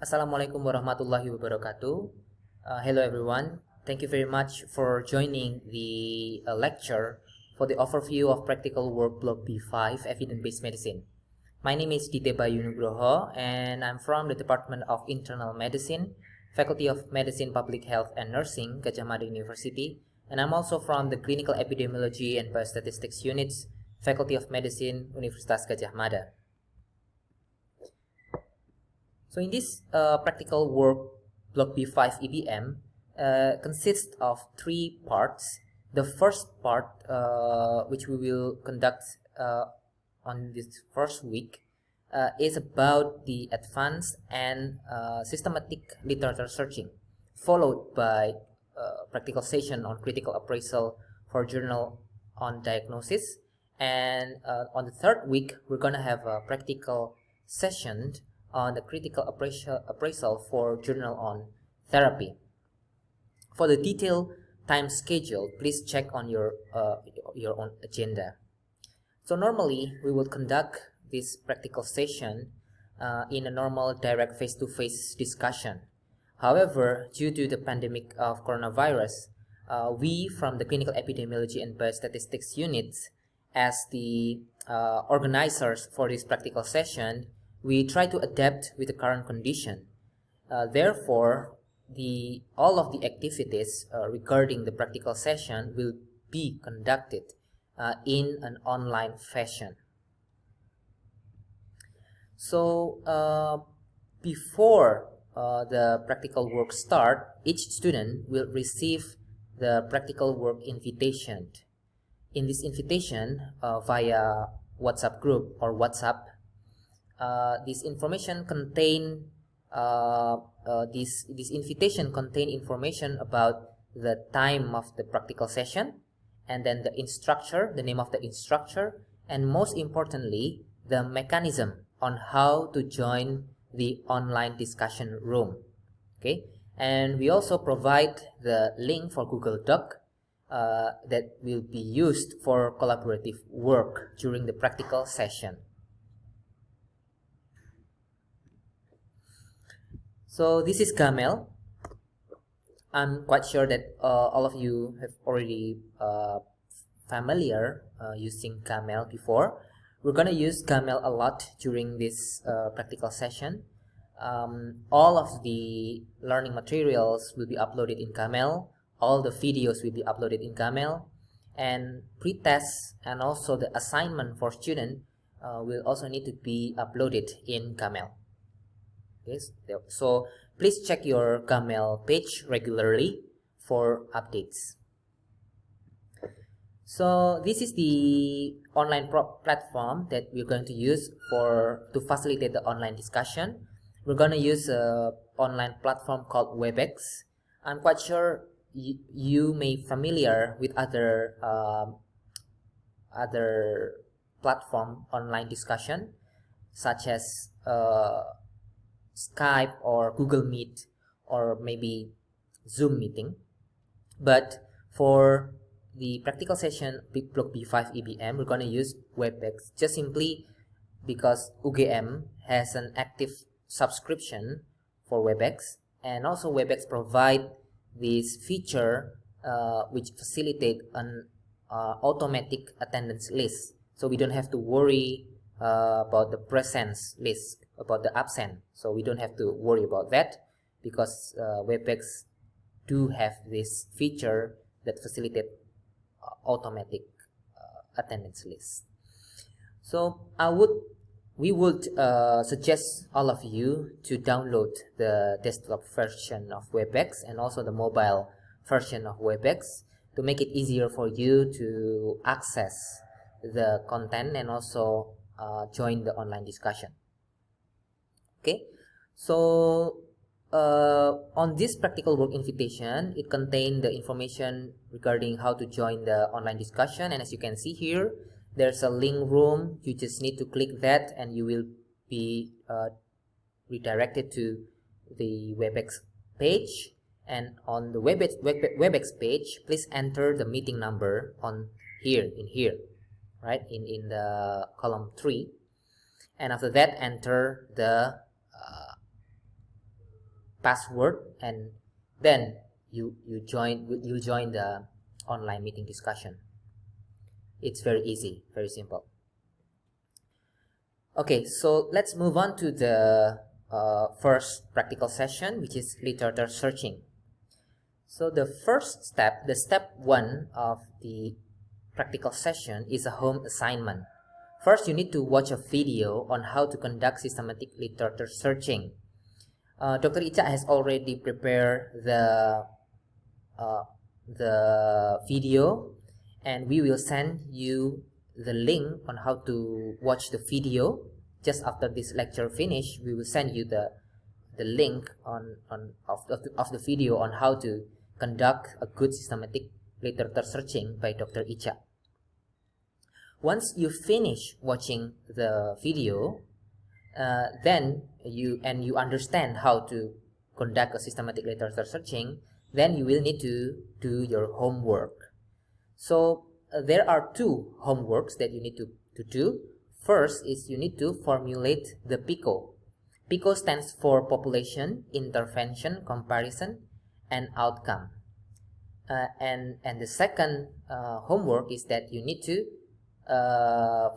Assalamualaikum warahmatullahi wabarakatuh. Hello everyone. Thank you very much for joining the lecture for the overview of practical work block B5 evidence-based medicine. My name is Dite Bayu Nugroho and I'm from the Department of Internal Medicine, Faculty of Medicine, Public Health and Nursing, Gadjah Mada University, and I'm also from the Clinical Epidemiology and Biostatistics Units, Faculty of Medicine, Universitas Gadjah Mada. So in this practical work block B5 EBM consists of three parts. The first part, which we will conduct on this first week, is about the advanced and systematic literature searching, followed by practical session on critical appraisal for journal on diagnosis. And on the third week, we're going to have a practical session on the critical appraisal for journal on therapy. For the detailed time schedule, please check on your own agenda. So normally we will conduct this practical session in a normal direct face-to-face discussion. However, due to the pandemic of coronavirus, we from the Clinical Epidemiology and Biostatistics units, as the organizers for this practical session, we try to adapt with the current condition. Therefore, all of the activities regarding the practical session will be conducted in an online fashion. So before the practical work start, each student will receive the practical work invitation. In this invitation via WhatsApp group or WhatsApp, this information contain this invitation contain information about the time of the practical session, and then the instructor, the name of the instructor, and most importantly, the mechanism on how to join the online discussion room. Okay, and we also provide the link for Google Doc that will be used for collaborative work during the practical session. So this is Gamel. I'm quite sure that all of you have already familiar using Gamel before. We're gonna use Gamel a lot during this practical session. All of the learning materials will be uploaded in Gamel. All the videos will be uploaded in Gamel, and pre-tests and also the assignment for student will also need to be uploaded in Gamel. Yes, so please check your Gamel page regularly for updates. So this is the online platform that we're going to use to facilitate the online discussion. We're going to use an online platform called WebEx. I'm quite sure you may be familiar with other platform online discussion, such as Skype or Google Meet or maybe Zoom meeting. But for the practical session block B5 EBM, we're going to use WebEx just simply because UGM has an active subscription for WebEx, and also WebEx provide this feature which facilitate an automatic attendance list, so we don't have to worry about the presence list, about the absent. So we don't have to worry about that because WebEx do have this feature that facilitate automatic attendance list. So we would suggest all of you to download the desktop version of WebEx and also the mobile version of WebEx to make it easier for you to access the content and also join the online discussion. Okay, so on this practical work invitation, it contains the information regarding how to join the online discussion, and as you can see here, there's a link room. You just need to click that and you will be redirected to the WebEx page. And on the WebEx page, please enter the meeting number on here, right, in the column 3, and after that enter the password, and then you'll join the online meeting discussion. It's very easy, very simple. Okay, so let's move on to the first practical session, which is literature searching. So the first step, the step 1 of the practical session, is a home assignment. First, you need to watch a video on how to conduct systematic literature searching. Dr. Ica has already prepared the video, and we will send you the link on how to watch the video. Just after this lecture finish, we will send you the link of the video on how to conduct a good systematic literature searching by Dr. Ica. Once you finish watching the video, then you understand how to conduct a systematic literature searching, then you will need to do your homework. So there are 2 homeworks that you need to do. First is you need to formulate the PICO. PICO stands for Population, Intervention, Comparison, and Outcome. And the second homework is that you need to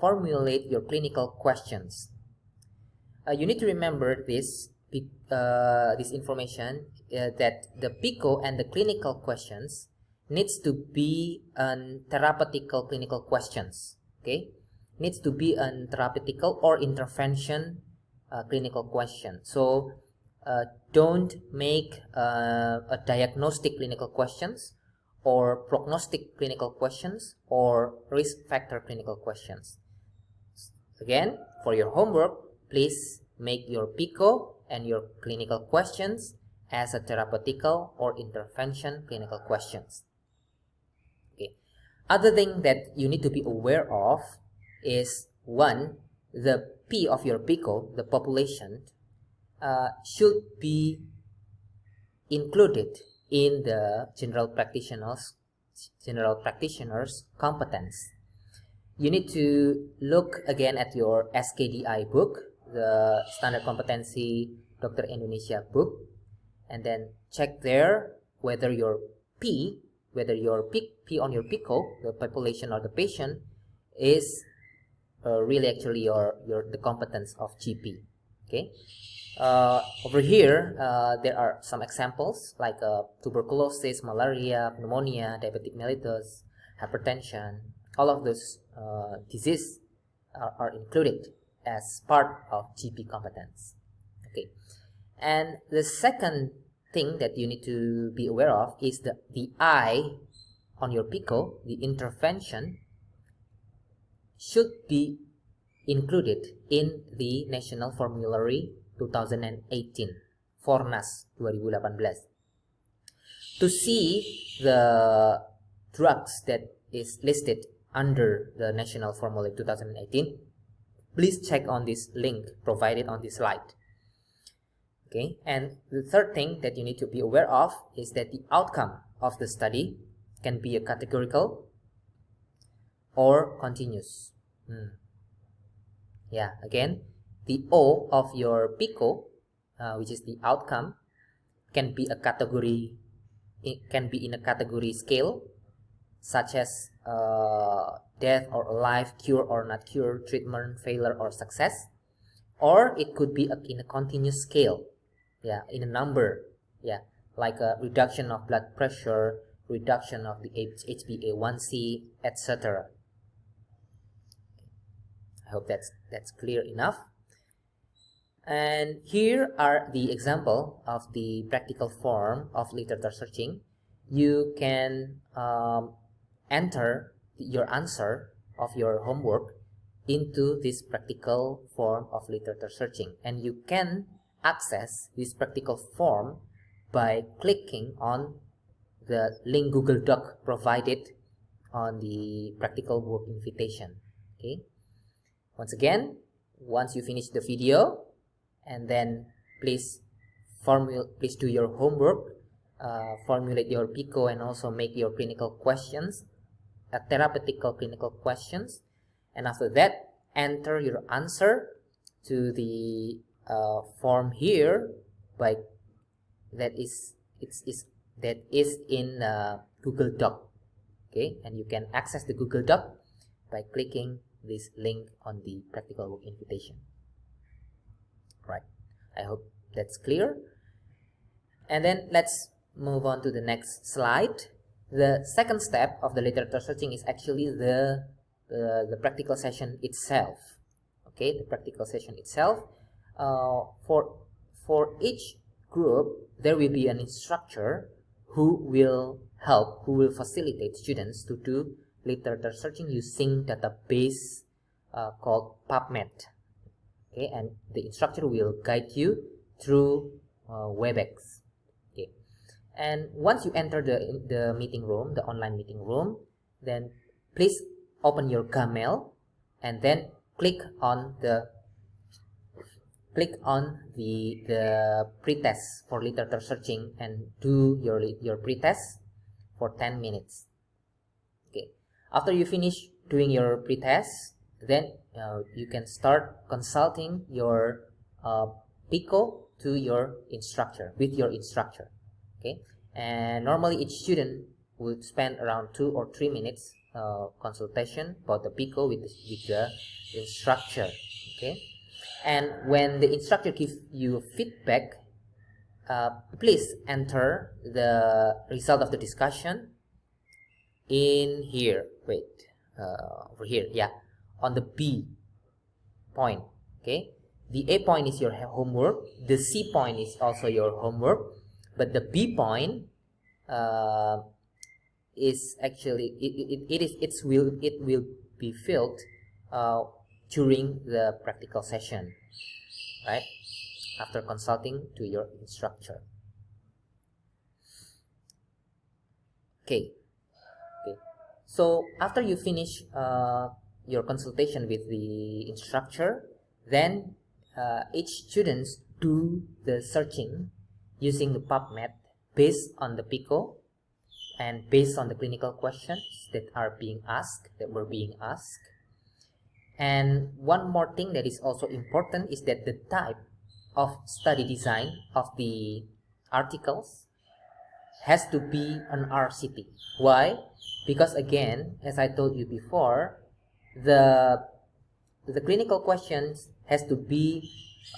formulate your clinical questions. You need to remember this information, that the PICO and the clinical questions needs to be therapeutical clinical questions. Okay, needs to be a therapeutical or intervention clinical question. So don't make a diagnostic clinical questions, or prognostic clinical questions, or risk factor clinical questions. Again, for your homework, please make your PICO and your clinical questions as a therapeutical or intervention clinical questions. Okay. Other thing that you need to be aware of is, 1, the P of your PICO, the population, should be included in the general practitioner's competence. You need to look again at your SKDI book, the Standard Competency Dr. Indonesia book, and then check there whether your P on your PICO, the population or the patient, is really actually the competence of GP. Okay. Over here, there are some examples like tuberculosis, malaria, pneumonia, diabetic mellitus, hypertension. All of those diseases are included as part of GP competence. Okay, and the second thing that you need to be aware of is the I on your PICO, the intervention, should be included in the National Formulary 2018, Fornas 2018. To see the drugs that is listed under the National Formulary 2018, please check on this link provided on this slide. Okay, and the third thing that you need to be aware of is that the outcome of the study can be a categorical or continuous. Yeah, again, the O of your PICO, which is the outcome, can be a category. It can be in a category scale, such as death or alive, cure or not cure, treatment failure or success, or it could be in a continuous scale. Yeah, in a number. Yeah, like a reduction of blood pressure, reduction of the HbA1c, etc. I hope that's clear enough. And here are the example of the practical form of literature searching. You can enter your answer of your homework into this practical form of literature searching, and you can access this practical form by clicking on the link Google Doc provided on the practical work invitation. Okay, once again, once you finish the video, and then please do your homework, formulate your PICO, and also make your clinical questions, therapeutical clinical questions, and after that enter your answer to the form here by that is in Google Doc. Okay, and you can access the Google Doc by clicking this link on the practical work invitation. Right, I hope that's clear. And then let's move on to the next slide. The second step of the literature searching is actually the practical session itself. Okay, the practical session itself. For each group, there will be an instructor who will facilitate students to do literature searching using database called PubMed. Okay, and the instructor will guide you through WebEx. Okay, and once you enter the meeting room, the online meeting room, then please open your Gmail and then click on the pretest for literature searching and do your pretest for 10 minutes. Okay, after you finish doing your pretest, then you can start consulting your PICO to your instructor, with your instructor. Okay, and normally each student would spend around 2 or 3 minutes consultation about the PICO with the instructor. Okay, and when the instructor gives you feedback, please enter the result of the discussion in here. Wait, over here, yeah, on the B point. Okay, the A point is your homework, the C point is also your homework, but the B point is actually it will be filled during the practical session, right, after consulting to your instructor. Okay, so after you finish your consultation with the instructor, then each students do the searching using the PubMed based on the PICO and based on the clinical questions that were being asked. And one more thing that is also important is that the type of study design of the articles has to be an RCT. Why? Because again, as I told you before, the clinical questions has to be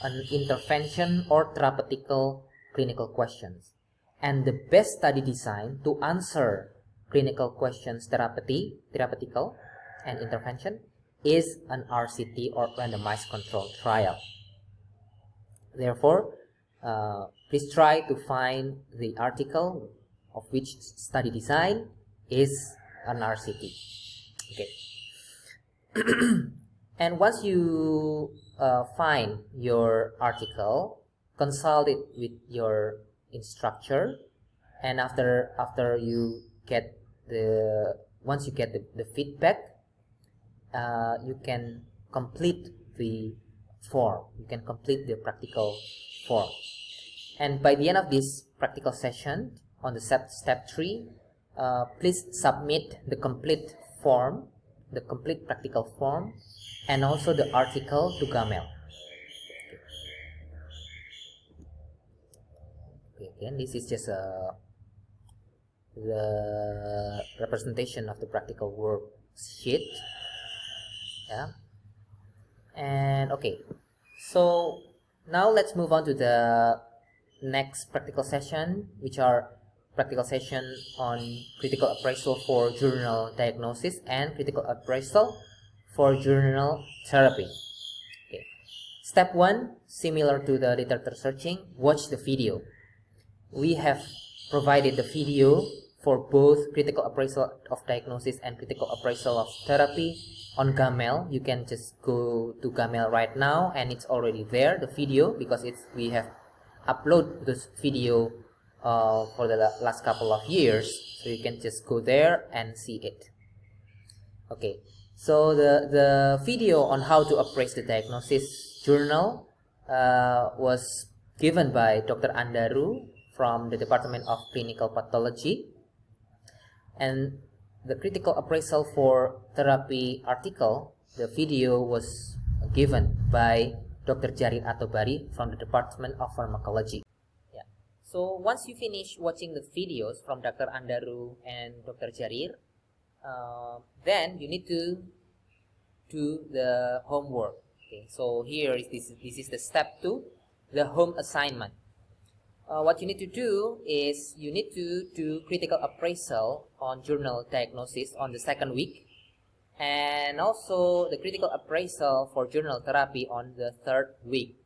an intervention or therapeutical clinical questions. And the best study design to answer clinical questions, therapeutical and intervention, is an RCT or randomized controlled trial. Therefore, please try to find the article of which study design is an RCT. Okay. And once you find your article, consult it with your instructor, and after you get once you get the feedback, you can complete the form. You can complete the practical form, and by the end of this practical session, on the step 3, please submit the complete form, the complete practical form, and also the article to Gmail. Okay, again, this is just the representation of the practical worksheet. Yeah, and okay, so now let's move on to the next practical session, which are practical session on critical appraisal for journal diagnosis and critical appraisal for journal therapy. Okay. Step 1, similar to the literature searching, watch the video. We have provided the video for both critical appraisal of diagnosis and critical appraisal of therapy on Gmail. You can just go to Gmail right now and it's already there, the video, because we have uploaded this video for the last couple of years, so you can just go there and see it. Okay, so the video on how to appraise the diagnosis journal was given by Dr. Andaru from the Department of Clinical Pathology, and the critical appraisal for therapy article, the video was given by Dr. Jarin Atobari from the Department of Pharmacology. So once you finish watching the videos from Dr. Andaru and Dr. Jarir, then you need to do the homework. Okay, so here is this is the step 2, the home assignment. What you need to do is you need to do critical appraisal on journal diagnosis on the 2nd week, and also the critical appraisal for journal therapy on the 3rd week.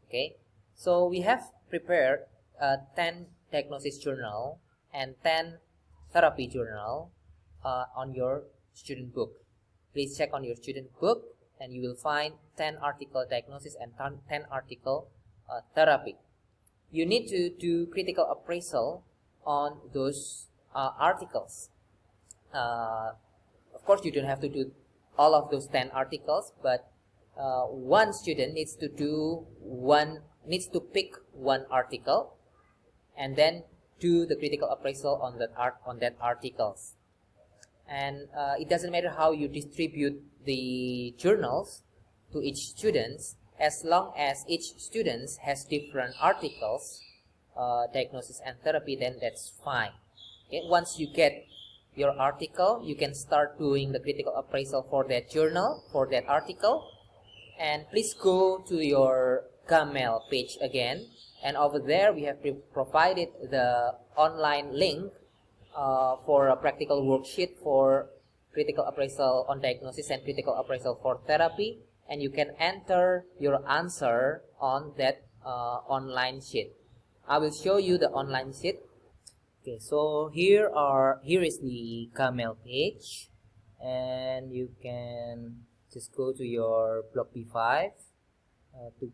Okay, so we have prepared 10 diagnosis journal and 10 therapy journal on your student book. Please check on your student book and you will find 10 article diagnosis and 10 article therapy. You need to do critical appraisal on those articles. Of course, you don't have to do all of those 10 articles, but one student needs to pick one article and then do the critical appraisal on that articles. And it doesn't matter how you distribute the journals to each student, as long as each student has different articles, diagnosis and therapy, then that's fine. Okay, once you get your article, you can start doing the critical appraisal for that journal, for that article. And please go to your GAMEL page again, and over there we have provided the online link for a practical worksheet for critical appraisal on diagnosis and critical appraisal for therapy, and you can enter your answer on that online sheet. I will show you the online sheet. Okay, so here is the GAMEL page, and you can just go to your block B5 to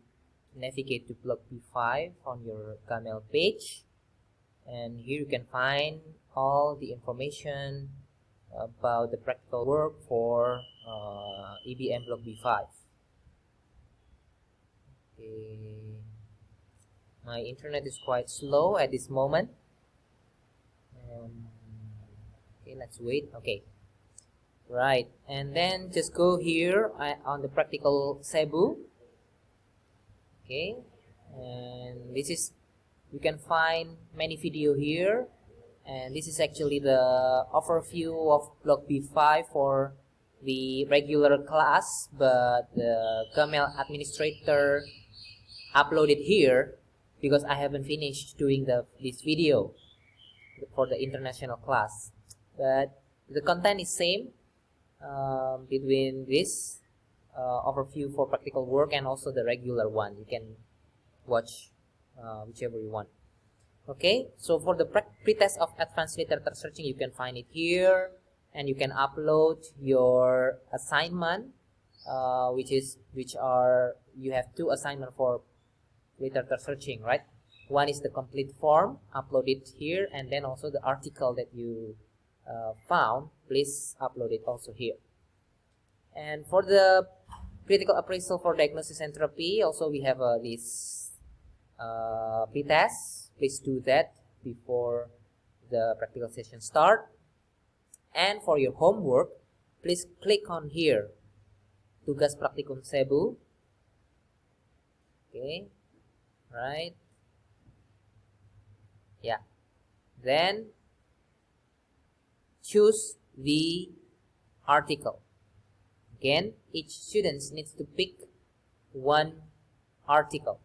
navigate to block B5 on your GAMEL page, and here you can find all the information about the practical work for EBM block B5. Okay. My internet is quite slow at this moment. Okay, let's wait. Okay, right, and then just go here on the practical Cebu. Okay, and this is, you can find many video here, and this is actually the overview of block B5 for the regular class, but the GAMEL administrator uploaded here because I haven't finished doing this video for the international class, but the content is same between this overview for practical work and also the regular one. You can watch whichever you want. Okay, so for the pretest of advanced literature searching, you can find it here, and you can upload your assignment, you have 2 assignments for literature searching, right? One is the complete form, upload it here, and then also the article that you found, please upload it also here. And for the critical appraisal for diagnosis and therapy, also we have this pretest. Please do that before the practical session start. And for your homework, please click on here, Tugas Praktikum Cebu. Okay, right. Yeah, then choose the article. Again, each student needs to pick one article,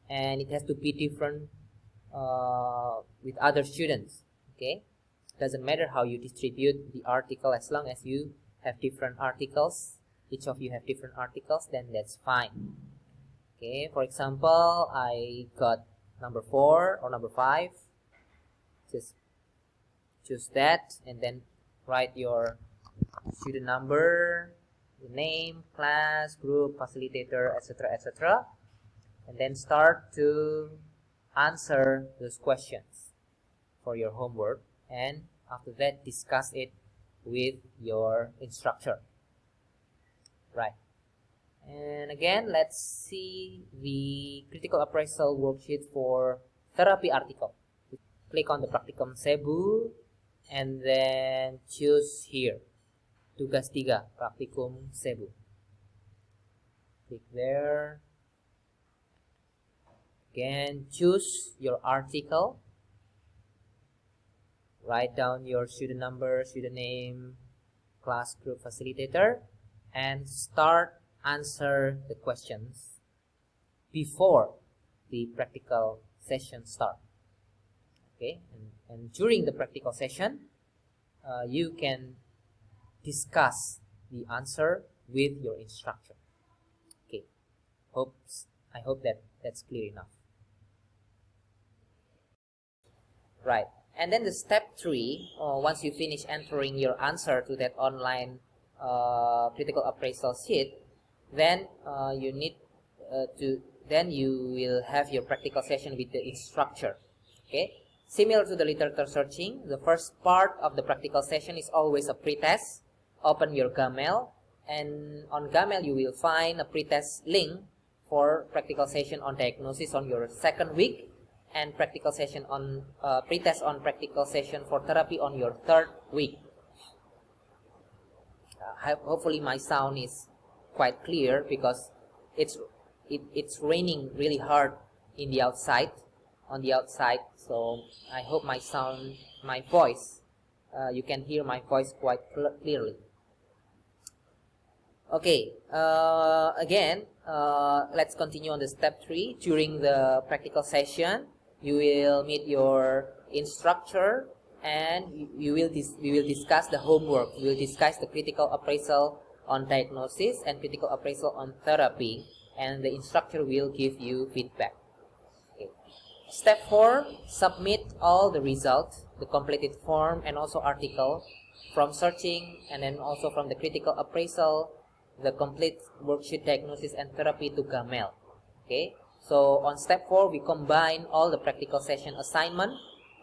and it has to be different with other students. Okay, doesn't matter how you distribute the article, as long as you have different articles, each of you have different articles, then that's fine. Okay, for example, I got number 4 or number 5. Just choose that and then write your student number, the name, class, group, facilitator, etc., etc., and then start to answer those questions for your homework, and after that discuss it with your instructor. Right, and again, let's see the critical appraisal worksheet for therapy article. Click on the Praktikum Cebu and then choose here, Tugas 3, Praktikum Cebu. Click there. Again, choose your article, write down your student number, student name, class group facilitator, and start answer the questions before the practical session start. Okay, and during the practical session, you can discuss the answer with your instructor. Okay, I hope that that's clear enough. Right, and then the step 3, once you finish entering your answer to that online critical appraisal sheet, then you need then you will have your practical session with the instructor. Okay, similar to the literature searching, the first part of the practical session is always a pretest. Open your Gmail, and on Gmail you will find a pretest link for practical session on diagnosis on your 2nd week, and practical session on pretest on practical session for therapy on your 3rd week. Hopefully my sound is quite clear, because it's raining really hard in the outside, on the outside. So I hope my voice, you can hear my voice quite clearly. Okay, again, let's continue on the step 3. During the practical session, you will meet your instructor, and we will discuss the homework. We will discuss the critical appraisal on diagnosis and critical appraisal on therapy, and the instructor will give you feedback. Okay. Step 4, submit all the results, the completed form and also article from searching, and then also from the critical appraisal, the complete worksheet diagnosis and therapy to Gmail. Okay, so on step 4, we combine all the practical session assignment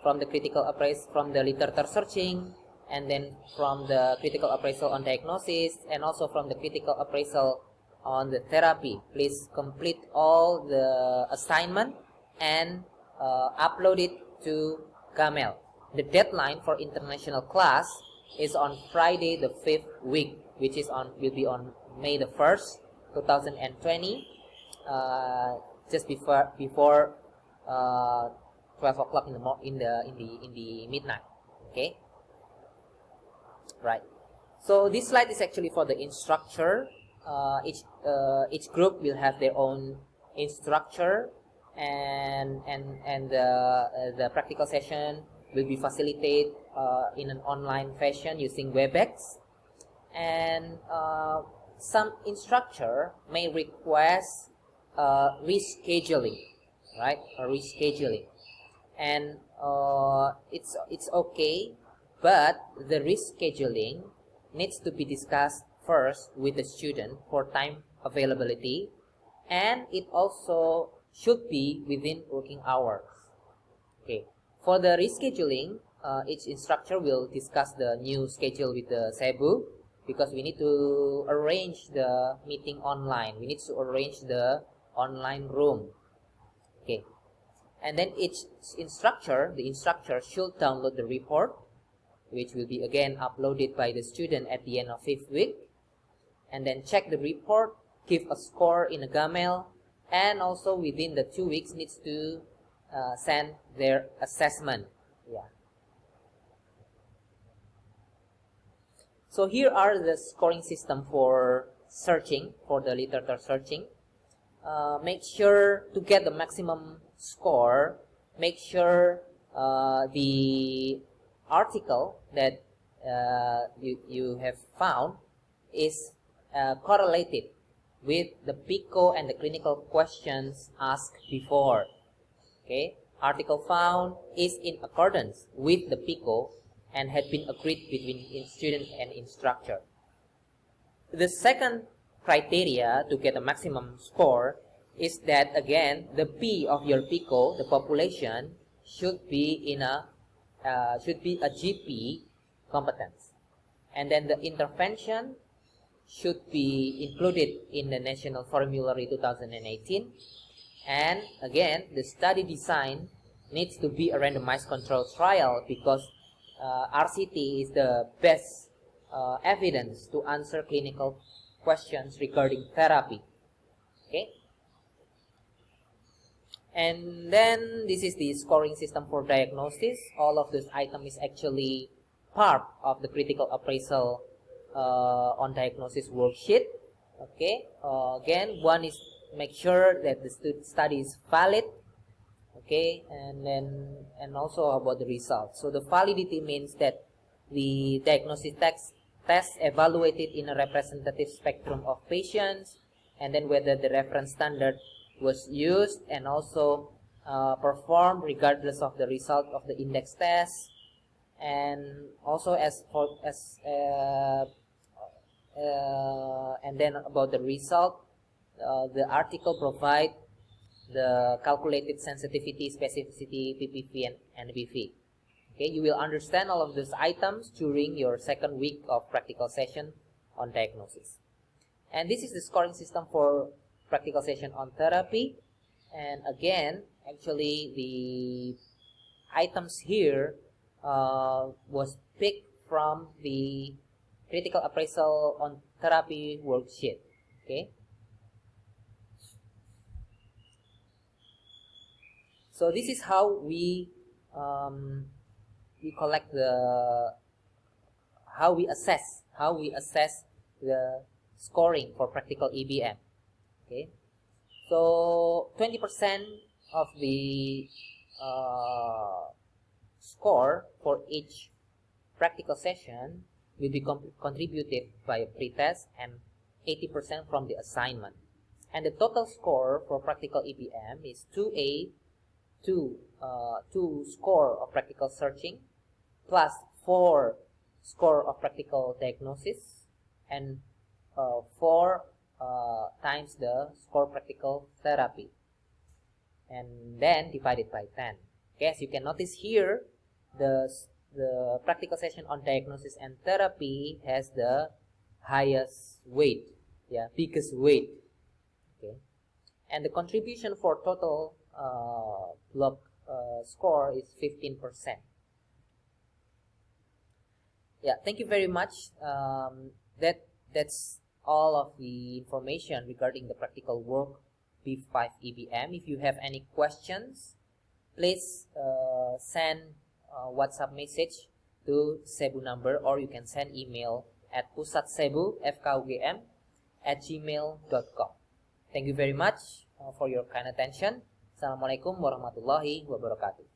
from the critical appraisal, from the literature searching, and then from the critical appraisal on diagnosis, and also from the critical appraisal on the therapy. Please complete all the assignment and upload it to Gmail. The deadline for international class is on Friday the 5th week, which will be on May the 1st, 2020, just before 12 o'clock in the midnight. Okay, right. So this slide is actually for the instructor. Each group will have their own instructor, and the practical session will be facilitated in an online fashion using WebEx, and some instructor may request rescheduling, right? Rescheduling, and it's okay, but the rescheduling needs to be discussed first with the student for time availability, and it also should be within working hours. Okay, for the rescheduling, each instructor will discuss the new schedule with the Cebu, because we need to arrange the meeting online. We need to arrange the online room. Okay, and then each instructor, the instructor should download the report, which will be again uploaded by the student at the end of 5th week, and then check the report, give a score in a Gmail, and also within the 2 weeks needs to send their assessment. Yeah. So here are the scoring system for searching, for the literature searching. Make sure to get the maximum score. Make sure the article that you have found is correlated with the PICO and the clinical questions asked before. Okay, article found is in accordance with the PICO and had been agreed between student and instructor. The second criteria to get a maximum score is that, again, the P of your PICO, the population, should be a GP competence, and then the intervention should be included in the National Formulary 2018, and again, the study design needs to be a randomized controlled trial, because RCT is the best evidence to answer clinical questions regarding therapy. Okay, And then this is the scoring system for diagnosis. All of this item is actually part of the critical appraisal on diagnosis worksheet. Okay, again, one is make sure that the study is valid. Okay, and also about the results. So the validity means that the diagnosis test evaluated in a representative spectrum of patients, and then whether the reference standard was used and also performed regardless of the result of the index test, and also and then about the result, the article provide the calculated sensitivity, specificity, PPV, and NBV. Okay, you will understand all of these items during your second week of practical session on diagnosis. And this is the scoring system for practical session on therapy. And again, actually the items here was picked from the critical appraisal on therapy worksheet. Okay, so this is how we collect how we assess the scoring for practical EBM. Okay, so 20% of the score for each practical session will be contributed by a pretest and 80% from the assignment. And the total score for practical EBM is 2A, 2 score of practical searching, plus 4 score of practical diagnosis, and 4 times the score practical therapy, and then divided by 10. Okay, as you can notice here, the practical session on diagnosis and therapy has the highest weight, biggest weight. Okay, and the contribution for total block score is 15%. Thank you very much. That's all of the information regarding the practical work B5 EBM. If you have any questions, please send WhatsApp message to Cebu number, or you can send email at pusatcebu@gmail.com. Thank you very much for your kind attention. Assalamualaikum warahmatullahi wabarakatuh.